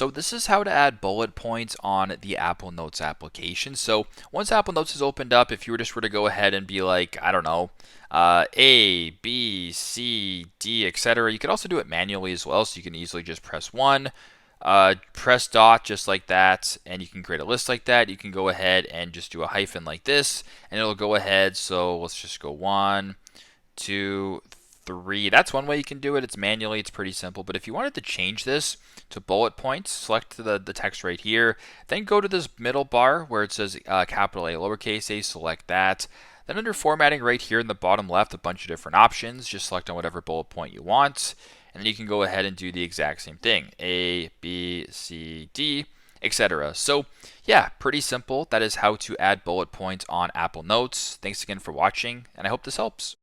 So this is how to add bullet points on the Apple Notes application. So once Apple Notes is opened up, if you were to go ahead and be like, I don't know, A, B, C, D, etc., you could also do it manually as well. So you can easily just press 1, press dot just like that, and you can create a list like that. You can go ahead and just do a hyphen like this, and it'll go ahead. So let's just go 1, 2, 3. That's one way you can do it. It's manually, it's pretty simple. But if you wanted to change this to bullet points, select the text right here. Then go to this middle bar where it says capital A, lowercase a, select that. Then under formatting right here in the bottom left, a bunch of different options. Just select on whatever bullet point you want. And then you can go ahead and do the exact same thing. A, B, C, D, etc. So yeah, pretty simple. That is how to add bullet points on Apple Notes. Thanks again for watching, and I hope this helps.